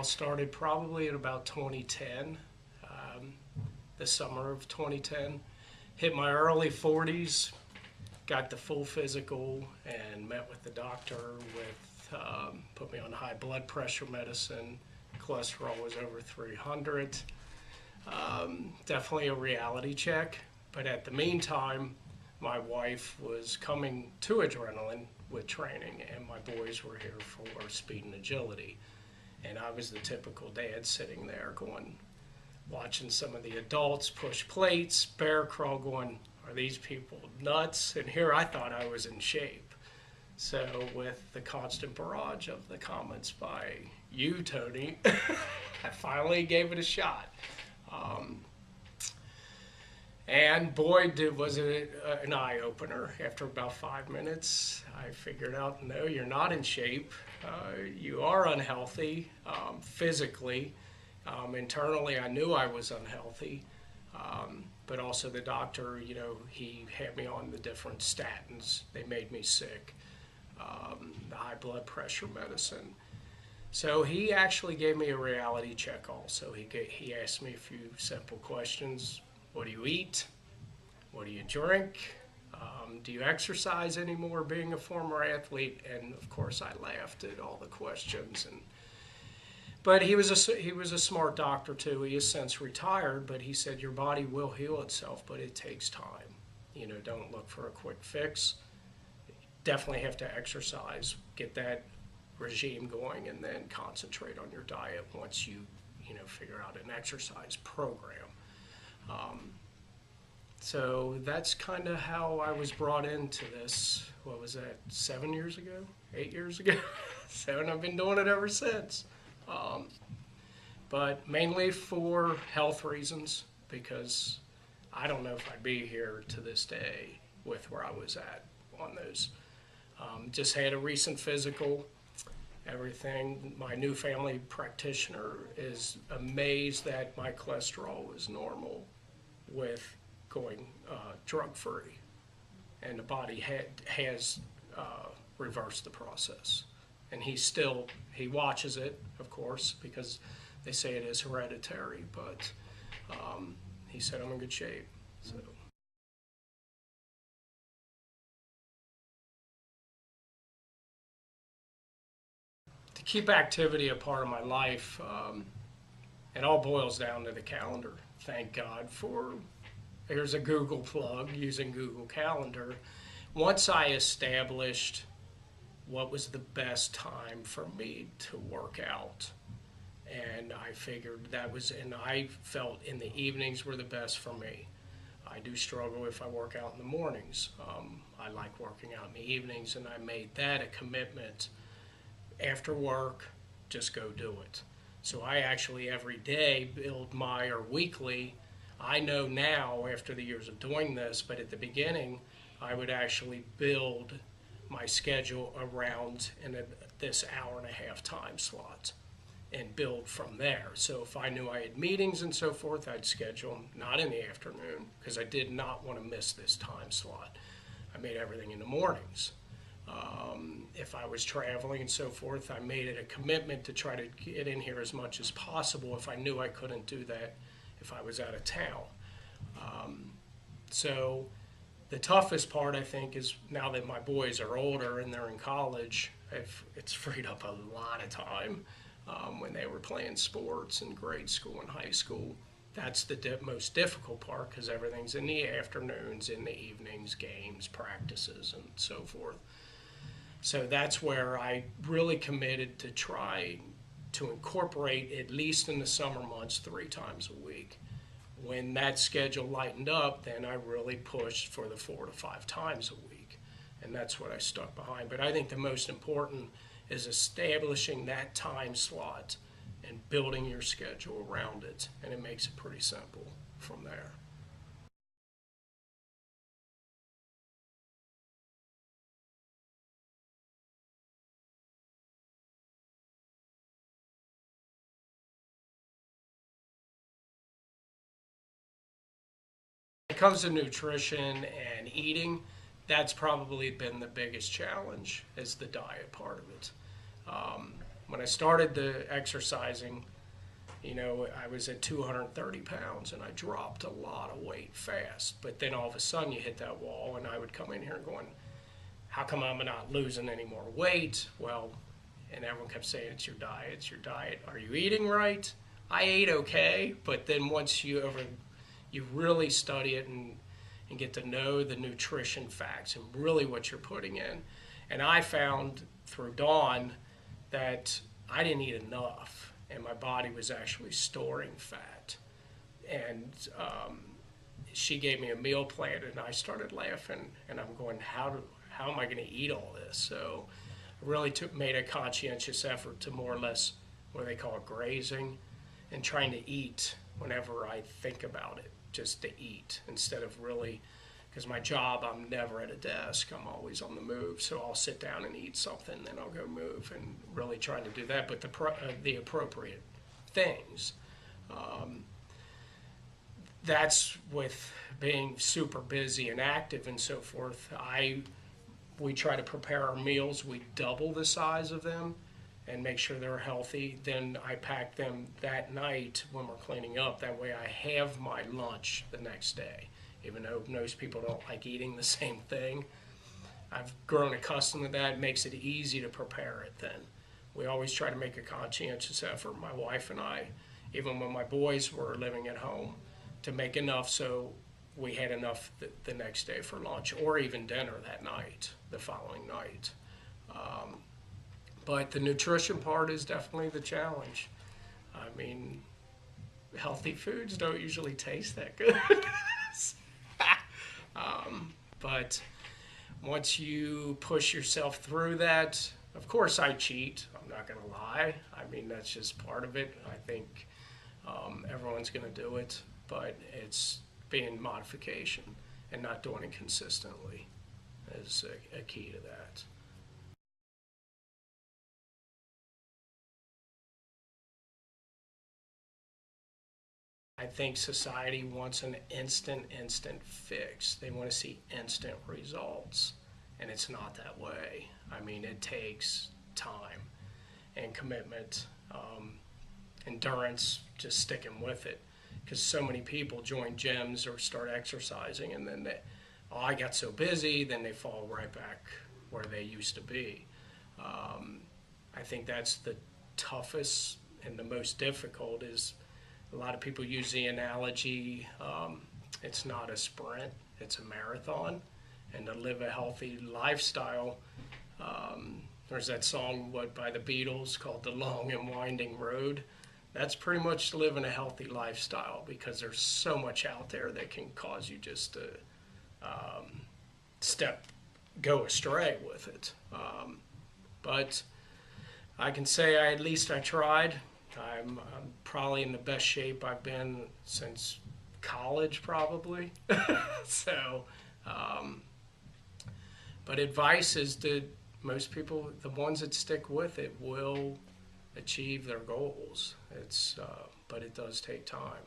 all started probably at about 2010, the summer of 2010. Hit my early 40s, got the full physical, and met with the doctor with put me on high blood pressure medicine. Cholesterol was over 300. Definitely a reality check. But at the meantime, my wife was coming to adrenaline with training, and my boys were here for speed and agility. And I was the typical dad sitting there going, watching some of the adults push plates, bear crawl, going, are these people nuts? And here I thought I was in shape. So with the constant barrage of the comments by you, Tony, I finally gave it a shot. And boy, was it an eye-opener. After about 5 minutes, I figured out, no, you're not in shape. You are unhealthy physically. Internally, I knew I was unhealthy. But also the doctor, he had me on the different statins. They made me sick. The high blood pressure medicine. So he actually gave me a reality check also. He asked me a few simple questions. What do you eat? What do you drink? Do you exercise anymore, being a former athlete? And of course I laughed at all the questions. But he was a smart doctor too. He has since retired, but he said your body will heal itself, but it takes time. Don't look for a quick fix. Definitely have to exercise, get that regime going, and then concentrate on your diet once you figure out an exercise program. So that's kind of how I was brought into this. What was that, 7 years ago? 8 years ago? So, and I've been doing it ever since. But mainly for health reasons, because I don't know if I'd be here to this day with where I was at on those. Just had a recent physical, everything. My new family practitioner is amazed that my cholesterol was normal with going drug-free, and the body has reversed the process. And he watches it, of course, because they say it is hereditary, but he said I'm in good shape. So. To keep activity a part of my life, it all boils down to the calendar. Thank God for, here's a Google plug, using Google Calendar. Once I established what was the best time for me to work out, and I figured and I felt in the evenings were the best for me. I do struggle if I work out in the mornings. I like working out in the evenings, and I made that a commitment. After work, just go do it. So I actually every day build or weekly. I know now after the years of doing this, but at the beginning, I would actually build my schedule around this hour and a half time slot and build from there. So if I knew I had meetings and so forth, I'd schedule them not in the afternoon, because I did not want to miss this time slot. I made everything in the mornings. If I was traveling and so forth, I made it a commitment to try to get in here as much as possible if I knew I couldn't do that if I was out of town. So the toughest part, I think, is now that my boys are older and they're in college, it's freed up a lot of time. When they were playing sports in grade school and high school, that's the most difficult part, because everything's in the afternoons, in the evenings, games, practices, and so forth. So that's where I really committed to try to incorporate, at least in the summer months, 3 times a week. When that schedule lightened up, then I really pushed for the 4 to 5 times a week. And that's what I stuck behind. But I think the most important is establishing that time slot and building your schedule around it. And it makes it pretty simple from there. When it comes to nutrition and eating, that's probably been the biggest challenge, is the diet part of it. when I started the exercising, you know, I was at 230 pounds and I dropped a lot of weight fast. But then all of a sudden you hit that wall, and I would come in here going, how come I'm not losing any more weight? Well, and everyone kept saying, it's your diet, it's your diet. Are you eating right? I ate okay, but then once you really study it and get to know the nutrition facts and really what you're putting in. And I found through Dawn that I didn't eat enough, and my body was actually storing fat. And she gave me a meal plan, and I started laughing, and I'm going, how am I going to eat all this? So I really made a conscientious effort to more or less what they call grazing, and trying to eat whenever I think about it, just to eat instead of really, because my job, I'm never at a desk, I'm always on the move, so I'll sit down and eat something, then I'll go move, and really trying to do that, but the appropriate things. That's with being super busy and active and so forth. We try to prepare our meals, we double the size of them and make sure they're healthy. Then I pack them that night when we're cleaning up. That way I have my lunch the next day. Even though most people don't like eating the same thing, I've grown accustomed to that. It makes it easy to prepare it then. We always try to make a conscientious effort, my wife and I, even when my boys were living at home, to make enough so we had enough the next day for lunch, or even dinner that night, the following night. But the nutrition part is definitely the challenge. I mean, healthy foods don't usually taste that good. But once you push yourself through that, of course I cheat, I'm not going to lie. I mean, that's just part of it. I think everyone's going to do it, but it's being modification and not doing it consistently is a key to that. I think society wants an instant fix. They want to see instant results, and it's not that way. I mean, it takes time and commitment, endurance, just sticking with it. Because so many people join gyms or start exercising, and then I got so busy, then they fall right back where they used to be. I think that's the toughest and the most difficult is a lot of people use the analogy, it's not a sprint, it's a marathon. And to live a healthy lifestyle, there's that song by the Beatles called The Long and Winding Road. That's pretty much living a healthy lifestyle, because there's so much out there that can cause you just to go astray with it. But I can say at least I tried. I'm probably in the best shape I've been since college, probably. So, but advice is that most people, the ones that stick with it, will achieve their goals. But it does take time.